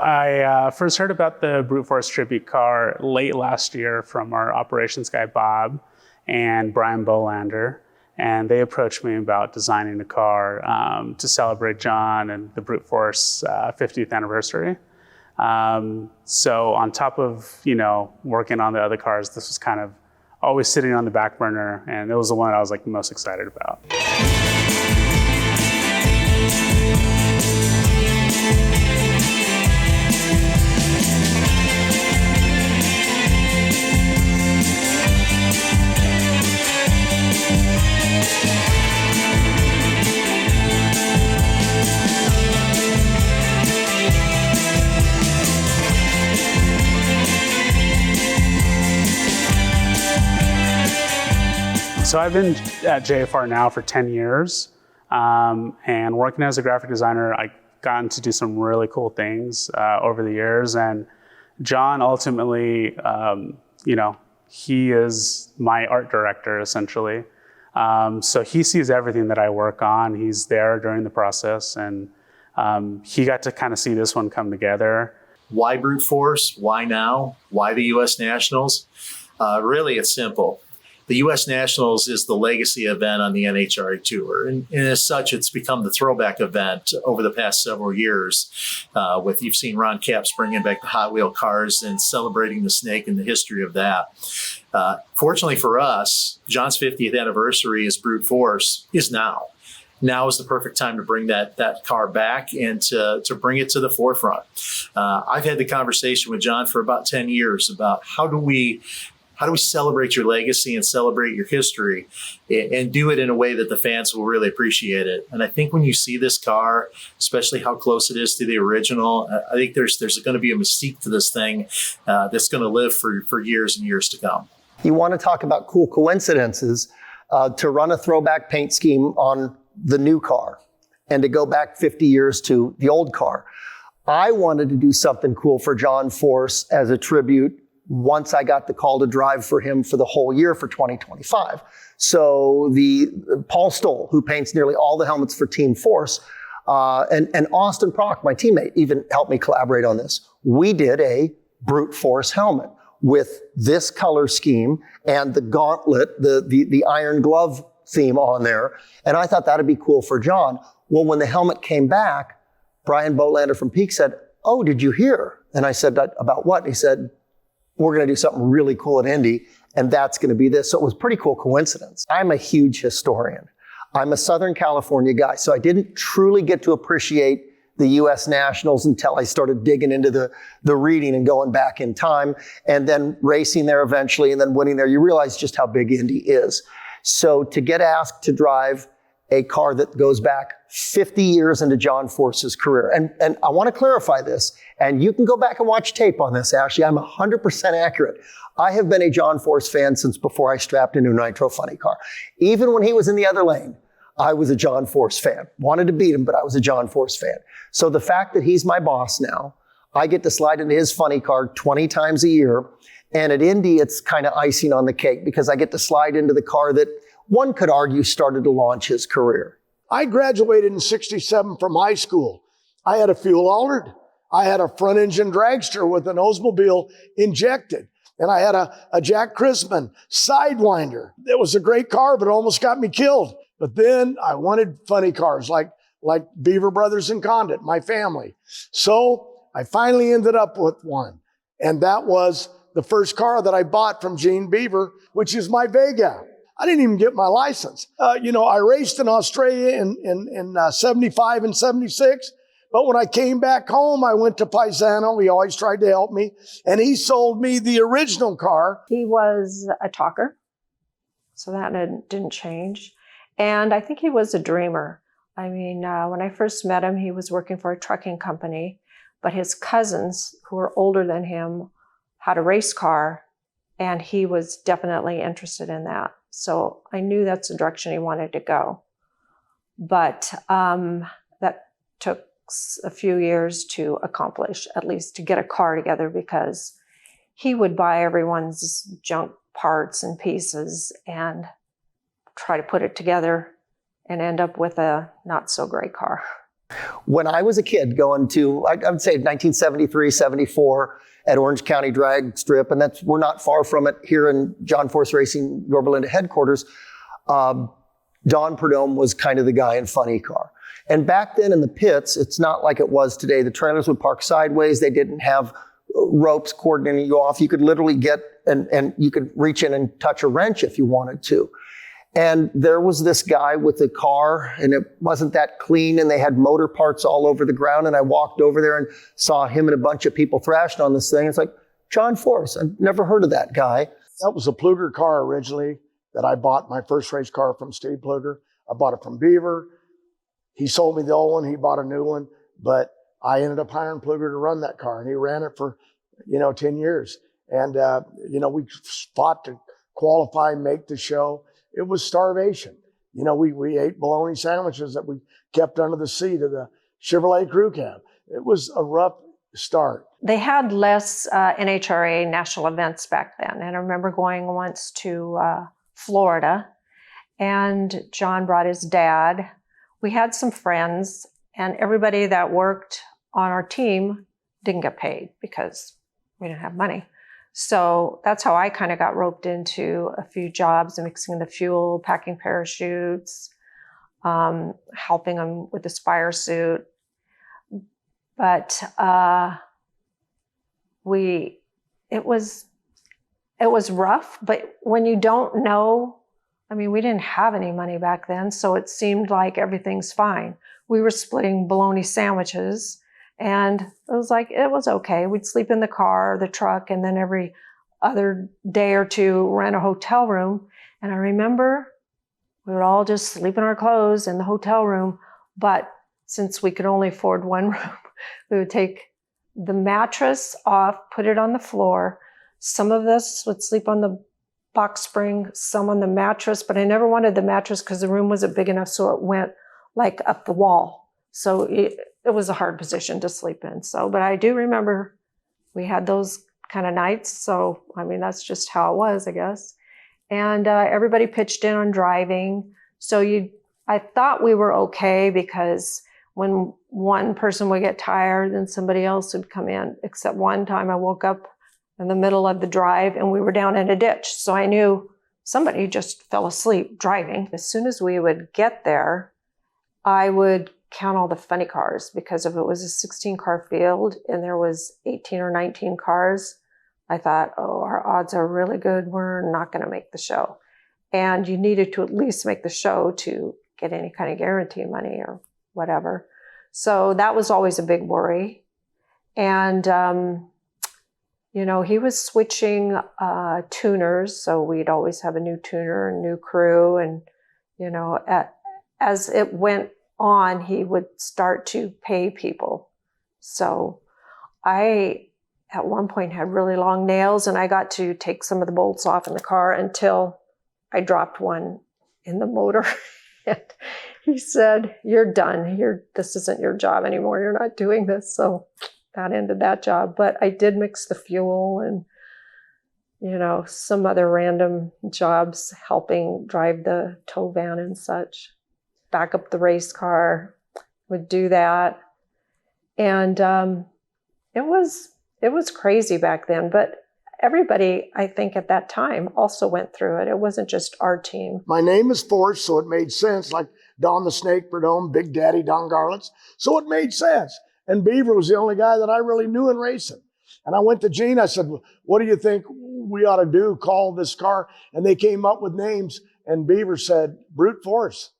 I first heard about the brute force tribute car late last year from our operations guy, Bob, and Brian Bolander. And they approached me about designing a car to celebrate John and the brute force 50th anniversary. So on top of, working on the other cars, this was kind of always sitting on the back burner, and it was the one I was like most excited about. So I've been at JFR now for 10 years, and working as a graphic designer, I've gotten to do some really cool things over the years. And John ultimately, he is my art director essentially. So he sees everything that I work on. He's there during the process, and he got to kind of see this one come together. Why brute force? Why now? Why the U.S. Nationals? Really, it's simple. The U.S. Nationals is the legacy event on the NHRA Tour. And as such, it's become the throwback event over the past several years. You've seen Ron Capps bringing back the Hot Wheel cars and celebrating the snake and the history of that. Fortunately for us, John's 50th anniversary as brute force is now. Now is the perfect time to bring that car back and to bring it to the forefront. I've had the conversation with John for about 10 years about how do we celebrate your legacy and celebrate your history and do it in a way that the fans will really appreciate it? And I think when you see this car, especially how close it is to the original, I think there's going to be a mystique to this thing that's going to live for years and years to come. You want to talk about cool coincidences, to run a throwback paint scheme on the new car and to go back 50 years to the old car. I wanted to do something cool for John Force as a tribute once I got the call to drive for him for the whole year for 2025. So Paul Stoll, who paints nearly all the helmets for Team Force, and Austin Prock, my teammate, even helped me collaborate on this. We did a brute force helmet with this color scheme and the gauntlet, the iron glove theme on there. And I thought that'd be cool for John. Well, when the helmet came back, Brian Bolander from Peak said, "Oh, did you hear?" And I said, "About what?" And he said, "We're going to do something really cool at Indy, and that's going to be this." So it was a pretty cool coincidence. I'm a huge historian. I'm a Southern California guy, so I didn't truly get to appreciate the U.S. Nationals until I started digging into the reading and going back in time, and then racing there eventually, and then winning there. You realize just how big Indy is. So to get asked to drive a car that goes back 50 years into John Force's career. And I want to clarify this, and you can go back and watch tape on this, Ashley. I'm 100% accurate. I have been a John Force fan since before I strapped into a Nitro Funny car. Even when he was in the other lane, I was a John Force fan. Wanted to beat him, but I was a John Force fan. So the fact that he's my boss now, I get to slide into his funny car 20 times a year. And at Indy, it's kind of icing on the cake because I get to slide into the car that one could argue started to launch his career. I graduated in '67 from high school. I had a fuel altered. I had a front engine dragster with an Oldsmobile injected. And I had a Jack Chrisman Sidewinder. It was a great car, but it almost got me killed. But then I wanted funny cars like Beaver Brothers and Condit, my family. So I finally ended up with one. And that was the first car that I bought from Gene Beaver, which is my Vega. I didn't even get my license. I raced in Australia in 75 and 76. But when I came back home, I went to Paisano. He always tried to help me. And he sold me the original car. He was a talker, so that didn't change. And I think he was a dreamer. I mean, when I first met him, he was working for a trucking company. But his cousins, who were older than him, had a race car. And he was definitely interested in that. So I knew that's the direction he wanted to go. But that took a few years to accomplish, at least to get a car together, because he would buy everyone's junk parts and pieces and try to put it together and end up with a not so great car. When I was a kid going to, I would say 1973, 74 at Orange County Drag Strip, and we're not far from it here in John Force Racing, Yorba Linda headquarters. Don Perdome was kind of the guy in funny car. And back then in the pits, it's not like it was today. The trailers would park sideways. They didn't have ropes coordinating you off. You could literally get, and you could reach in and touch a wrench if you wanted to. And there was this guy with a car, and it wasn't that clean, and they had motor parts all over the ground. And I walked over there and saw him and a bunch of people thrashing on this thing. It's like, John Force, I've never heard of that guy. That was a Pluger car originally that I bought, my first race car from Steve Pluger. I bought it from Beaver. He sold me the old one. He bought a new one. But I ended up hiring Pluger to run that car, and he ran it for, 10 years. And, we fought to qualify, make the show. It was starvation. We ate bologna sandwiches that we kept under the seat of the Chevrolet crew cab. It was a rough start. They had less NHRA national events back then. And I remember going once to Florida, and John brought his dad. We had some friends, and everybody that worked on our team didn't get paid because we didn't have money. So that's how I kind of got roped into a few jobs, mixing the fuel, packing parachutes, helping them with this fire suit. But it was rough. But when you don't know, we didn't have any money back then, so it seemed like everything's fine. We were splitting bologna sandwiches. And it was okay. We'd sleep in the car, the truck, and then every other day or two rent a hotel room. And I remember we would all just sleep in our clothes in the hotel room. But since we could only afford one room, we would take the mattress off, put it on the floor. Some of us would sleep on the box spring, some on the mattress. But I never wanted the mattress because the room wasn't big enough, so it went up the wall. So it was a hard position to sleep in. But I do remember we had those kind of nights. So, that's just how it was, I guess. And everybody pitched in on driving. So I thought we were okay because when one person would get tired, then somebody else would come in. Except one time I woke up in the middle of the drive and we were down in a ditch. So I knew somebody just fell asleep driving. As soon as we would get there, I would count all the funny cars, because if it was a 16-car field and there was 18 or 19 cars, I thought, our odds are really good. We're not going to make the show. And you needed to at least make the show to get any kind of guarantee money or whatever. So that was always a big worry. And, he was switching tuners. So we'd always have a new tuner, a new crew. And, as it went on, he would start to pay people. So I, at one point, had really long nails, and I got to take some of the bolts off in the car until I dropped one in the motor. And he said, "You're done. This isn't your job anymore. You're not doing this." So that ended that job. But I did mix the fuel and, some other random jobs, helping drive the tow van and such. Back up the race car, would do that. And it was crazy back then, but everybody, I think at that time, also went through it. It wasn't just our team. My name is Force, so it made sense, like Don the Snake Perdome, Big Daddy Don Garlits. So it made sense. And Beaver was the only guy that I really knew in racing. And I went to Gene, I said, "What do you think we ought to do? Call this car?" And they came up with names, and Beaver said, "Brute Force.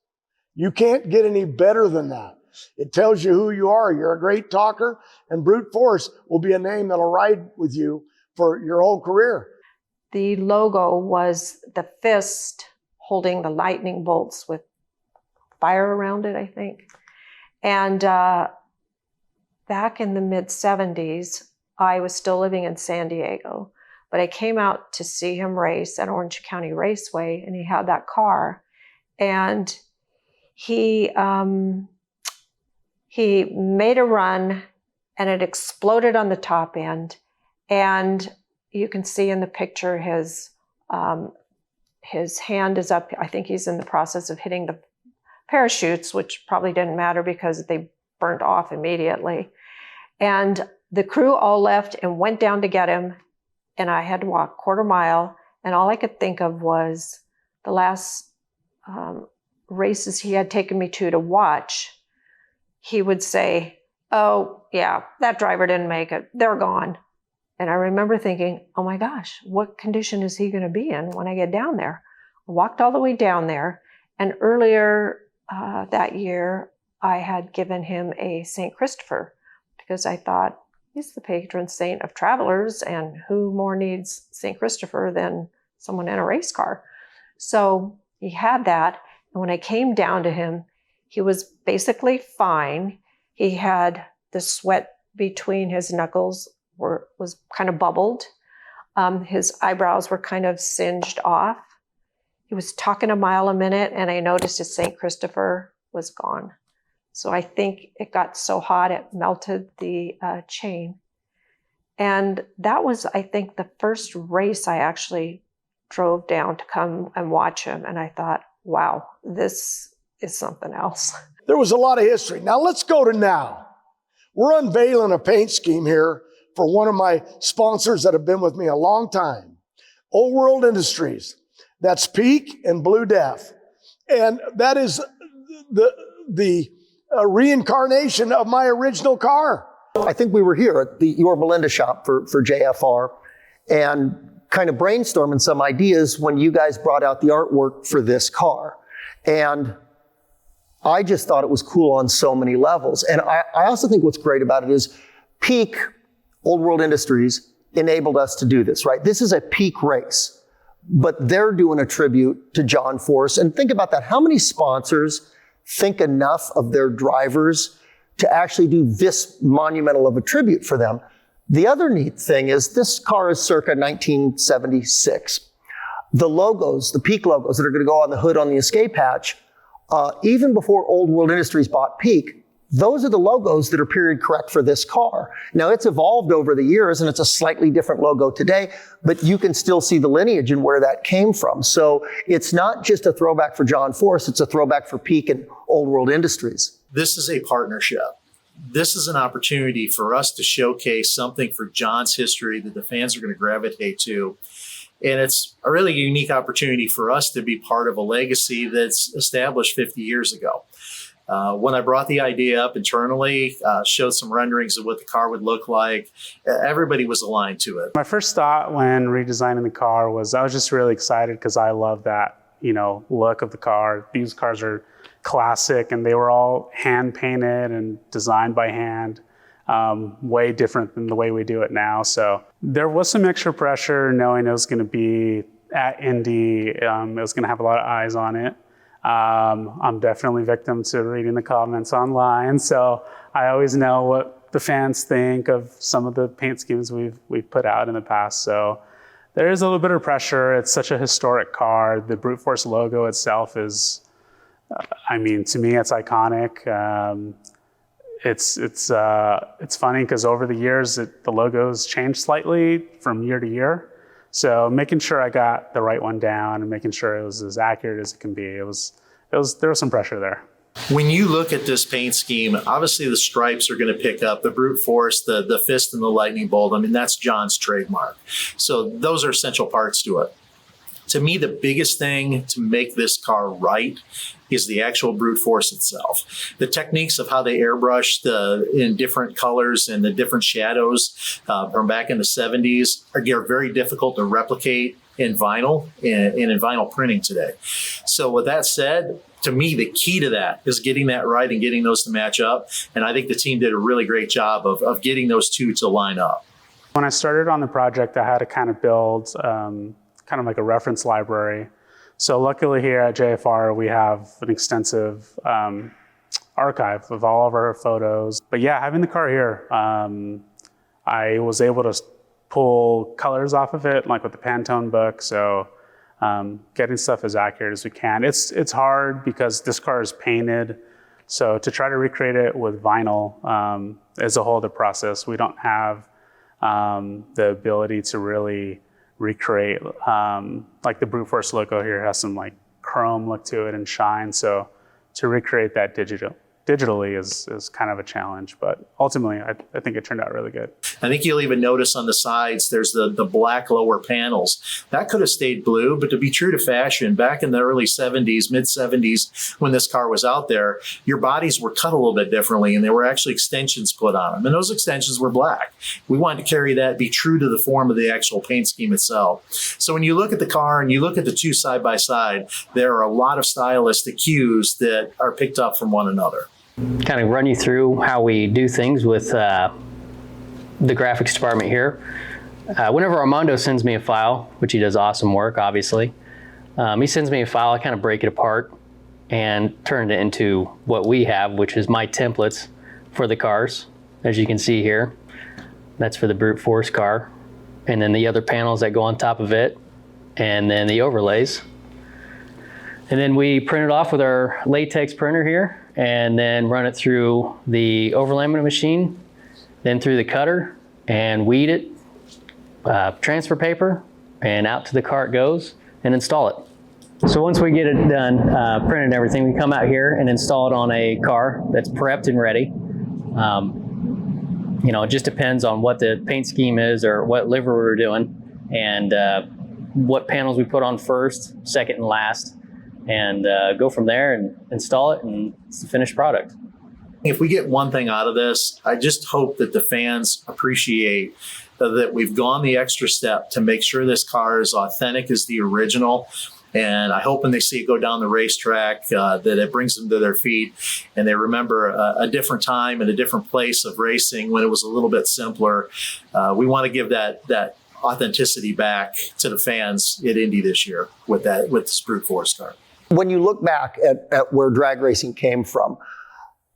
You can't get any better than that. It tells you who you are. You're a great talker, and Brute Force will be a name that'll ride with you for your whole career." The logo was the fist holding the lightning bolts with fire around it, I think. And back in the mid-'70s, I was still living in San Diego, but I came out to see him race at Orange County Raceway, and he had that car. And he made a run, and it exploded on the top end. And you can see in the picture his hand is up. I think he's in the process of hitting the parachutes, which probably didn't matter because they burnt off immediately. And the crew all left and went down to get him. And I had to walk a quarter mile. And all I could think of was the last races he had taken me to watch. He would say, "Oh, yeah, that driver didn't make it. They're gone." And I remember thinking, oh my gosh, what condition is he going to be in when I get down there? I walked all the way down there. And earlier that year, I had given him a St. Christopher because I thought he's the patron saint of travelers, and who more needs St. Christopher than someone in a race car? So he had that. And when I came down to him, he was basically fine. He had the sweat between his knuckles was kind of bubbled. His eyebrows were kind of singed off. He was talking a mile a minute, and I noticed his St. Christopher was gone. So I think it got so hot it melted the chain. And that was, I think, the first race I actually drove down to come and watch him. And I thought, wow, this is something else. There was a lot of history. Now let's go to now. We're unveiling a paint scheme here for one of my sponsors that have been with me a long time, Old World Industries. That's Peak and Blue Death. And that is the reincarnation of my original car. I think we were here at the Yorba Linda shop for JFR and kind of brainstorming some ideas when you guys brought out the artwork for this car. And I just thought it was cool on so many levels. And I also think what's great about it is Peak, Old World Industries, enabled us to do this, right? This is a Peak race, but they're doing a tribute to John Force. And think about that. How many sponsors think enough of their drivers to actually do this monumental of a tribute for them? The other neat thing is this car is circa 1976. The logos, the Peak logos that are going to go on the hood on the escape hatch, even before Old World Industries bought Peak, those are the logos that are period correct for this car. Now, it's evolved over the years, and it's a slightly different logo today, but you can still see the lineage and where that came from. So it's not just a throwback for John Force, it's a throwback for Peak and Old World Industries. This is a partnership. This is an opportunity for us to showcase something for John's history that the fans are going to gravitate to. And it's a really unique opportunity for us to be part of a legacy that's established 50 years ago. When I brought the idea up internally, showed some renderings of what the car would look like, everybody was aligned to it. My first thought when redesigning the car was I was just really excited because I love that, look of the car. These cars are classic, and they were all hand painted and designed by hand, way different than the way we do it now. So there was some extra pressure knowing it was going to be at Indy. It was going to have a lot of eyes on it. I'm definitely victim to reading the comments online, so I always know what the fans think of some of the paint schemes we've put out in the past. So there is a little bit of pressure. It's such a historic car. The Brute Force logo itself is, to me, it's iconic. It's funny because over the years the logos changed slightly from year to year. So making sure I got the right one down and making sure it was as accurate as it can be, there was some pressure there. When you look at this paint scheme, obviously the stripes are going to pick up the Brute Force, the fist and the lightning bolt. That's John's trademark. So those are essential parts to it. To me, the biggest thing to make this car right is the actual Brute Force itself. The techniques of how they airbrushed in different colors and the different shadows from back in the 70s are very difficult to replicate in vinyl and in vinyl printing today. So with that said, to me, the key to that is getting that right and getting those to match up. And I think the team did a really great job of getting those two to line up. When I started on the project, I had to kind of build kind of like a reference library. So luckily here at JFR, we have an extensive archive of all of our photos. But yeah, having the car here, I was able to pull colors off of it, like with the Pantone book. So getting stuff as accurate as we can. It's hard because this car is painted. So to try to recreate it with vinyl is a whole other process. We don't have the ability to really recreate, like the Brute Force logo here has some like chrome look to it and shine. So to recreate that digitally is kind of a challenge, but ultimately I think it turned out really good. I think you'll even notice on the sides, there's the black lower panels. That could have stayed blue, but to be true to fashion, back in the early 70s, mid 70s, when this car was out there, your bodies were cut a little bit differently and there were actually extensions put on them. And those extensions were black. We wanted to carry that, be true to the form of the actual paint scheme itself. So when you look at the car and you look at the two side by side, there are a lot of stylistic cues that are picked up from one another. Kind of run you through how we do things with the graphics department here. Whenever Armando sends me a file, which he does awesome work, obviously, he sends me a file, I kind of break it apart and turn it into what we have, which is my templates for the cars. As you can see here, that's for the brute force car. And then the other panels that go on top of it, and then the overlays. And then we print it off with our latex printer here, and then run it through the overlaminate machine, then through the cutter, and weed it, transfer paper, and out to the car it goes, and install it. So once we get it done, printed and everything, we come out here and install it on a car that's prepped and ready. You know, it just depends on what the paint scheme is or what livery we're doing, and what panels we put on first, second, and last. And go from there and install it, and it's the finished product. If we get one thing out of this, I just hope that the fans appreciate that we've gone the extra step to make sure this car is authentic as the original. And I hope when they see it go down the racetrack that it brings them to their feet and they remember a different time and a different place of racing when it was a little bit simpler. We want to give that authenticity back to the fans at Indy this year with this brute force car. When you look back at where drag racing came from,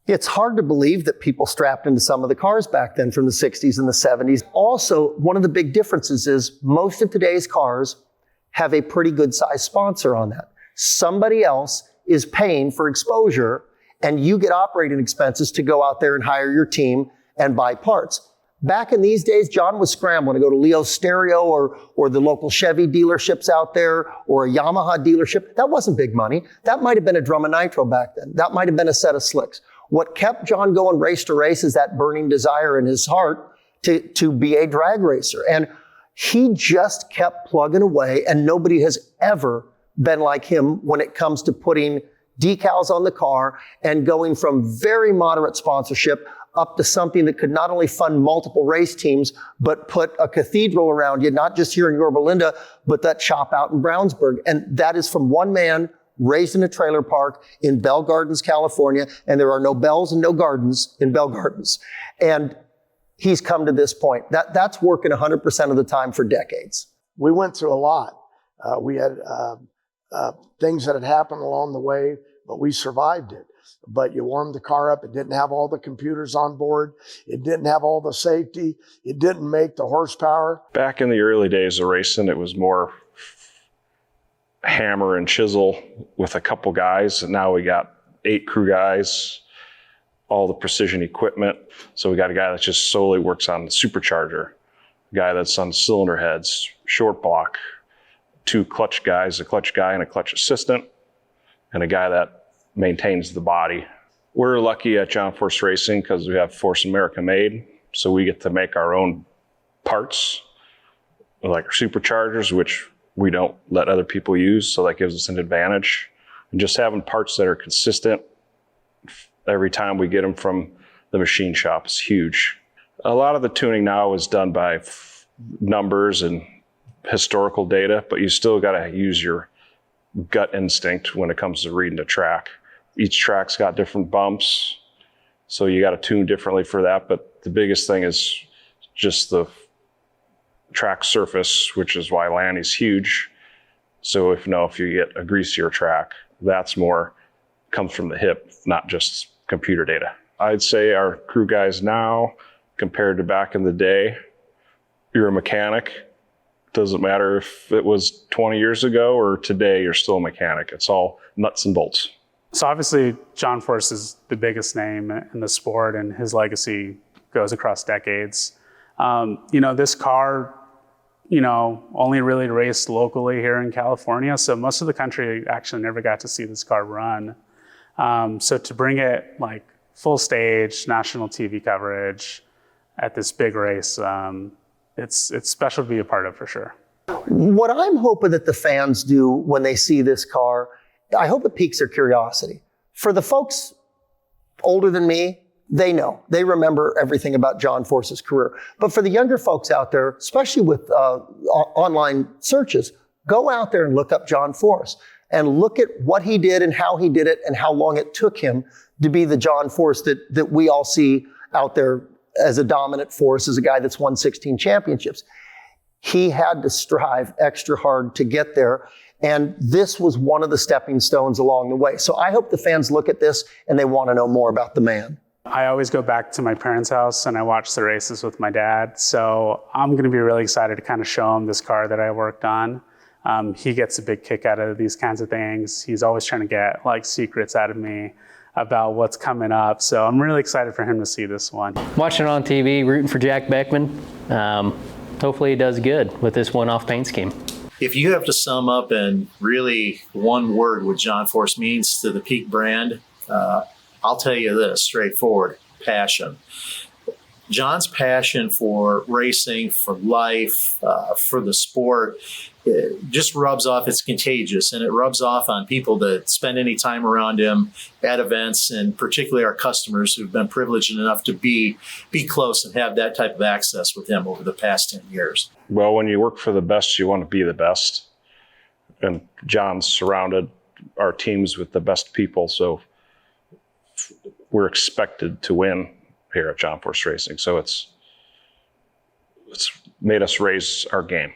it's hard to believe that people strapped into some of the cars back then from the 60s and the 70s. Also, one of the big differences is most of today's cars have a pretty good sized sponsor on that. Somebody else is paying for exposure and you get operating expenses to go out there and hire your team and buy parts. Back in these days, John was scrambling to go to Leo's Stereo or the local Chevy dealerships out there or a Yamaha dealership. That wasn't big money. That might have been a drum and nitro back then. That might have been a set of slicks. What kept John going race to race is that burning desire in his heart to be a drag racer. And he just kept plugging away, and nobody has ever been like him when it comes to putting decals on the car and going from very moderate sponsorship up to something that could not only fund multiple race teams, but put a cathedral around you, not just here in Yorba Linda, but that shop out in Brownsburg. And that is from one man raised in a trailer park in Bell Gardens, California. And there are no bells and no gardens in Bell Gardens. And he's come to this point. That's working 100% of the time for decades. We went through a lot. We had things that had happened along the way, but we survived it. But you warmed the car up. It didn't have all the computers on board. It didn't have all the safety. It didn't make the horsepower. Back in the early days of racing, it was more hammer and chisel with a couple guys. And now we got 8 crew guys, all the precision equipment. So we got a guy that just solely works on the supercharger, a guy that's on cylinder heads, short block, 2 clutch guys, a clutch guy and a clutch assistant, and a guy that maintains the body. We're lucky at John Force Racing because we have Force America made, so we get to make our own parts, like our superchargers, which we don't let other people use, so that gives us an advantage. And just having parts that are consistent every time we get them from the machine shop is huge. A lot of the tuning now is done by numbers and historical data, but you still got to use your gut instinct when it comes to reading the track. Each track's got different bumps, so you got to tune differently for that. But the biggest thing is just the track surface, which is why Lanny's huge. So if you get a greasier track, that's more comes from the hip, not just computer data. I'd say our crew guys now, compared to back in the day, you're a mechanic. Doesn't matter if it was 20 years ago or today, you're still a mechanic. It's all nuts and bolts. So obviously, John Force is the biggest name in the sport, and his legacy goes across decades. This car, only really raced locally here in California, so most of the country actually never got to see this car run. So to bring it full stage, national TV coverage at this big race. It's special to be a part of for sure. What I'm hoping that the fans do when they see this car, I hope it piques their curiosity. For the folks older than me, they know. They remember everything about John Force's career. But for the younger folks out there, especially with online searches, go out there and look up John Force and look at what he did and how he did it and how long it took him to be the John Force that we all see out there as a dominant force, as a guy that's won 16 championships. He had to strive extra hard to get there. And this was one of the stepping stones along the way. So I hope the fans look at this and they want to know more about the man. I always go back to my parents' house and I watch the races with my dad. So I'm going to be really excited to kind of show him this car that I worked on. He gets a big kick out of these kinds of things. He's always trying to get like secrets out of me about what's coming up. So I'm really excited for him to see this one. Watching it on TV, rooting for Jack Beckman. Hopefully he does good with this one-off paint scheme. If you have to sum up in really one word what John Force means to the Peak brand, I'll tell you this, straightforward: passion. John's passion for racing, for life, for the sport, it just rubs off. It's contagious, and it rubs off on people that spend any time around him at events, and particularly our customers who've been privileged enough to be close and have that type of access with him over the past 10 years. Well, when you work for the best, you want to be the best. And John's surrounded our teams with the best people, so we're expected to win here at John Force Racing. So it's made us raise our game.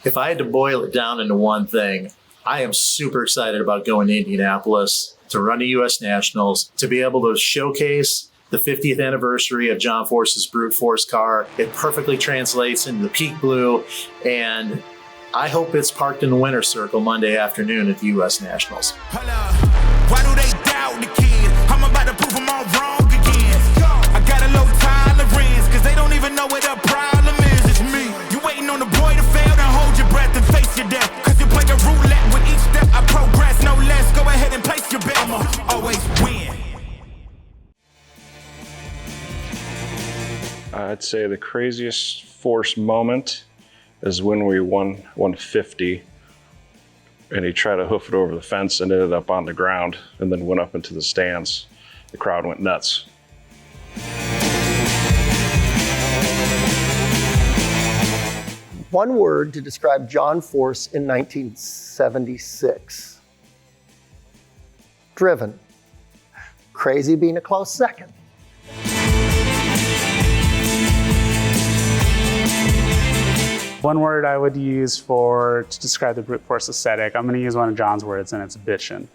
If I had to boil it down into one thing, I am super excited about going to Indianapolis to run the U.S. Nationals, to be able to showcase the 50th anniversary of John Force's Brute Force car. It perfectly translates into the Peak Blue, and I hope it's parked in the winner's circle Monday afternoon at the U.S. Nationals. Why do they doubt the kid? I'm about to prove them all wrong again. I got a low tolerance, cause they don't even know what the problem is. It's me. You waiting on the boy to fail, then hold your breath and face your death. Cause you play a roulette with each step I progress, no less. Go ahead and place your bet. I'ma always win. I'd say the craziest Force moment is when we won 150 and he tried to hoof it over the fence and ended up on the ground and then went up into the stands. The crowd went nuts. One word to describe John Force in 1976. Driven. Crazy being a close second. One word I would use to describe the Brute Force aesthetic, I'm going to use one of John's words, and it's bitchin'.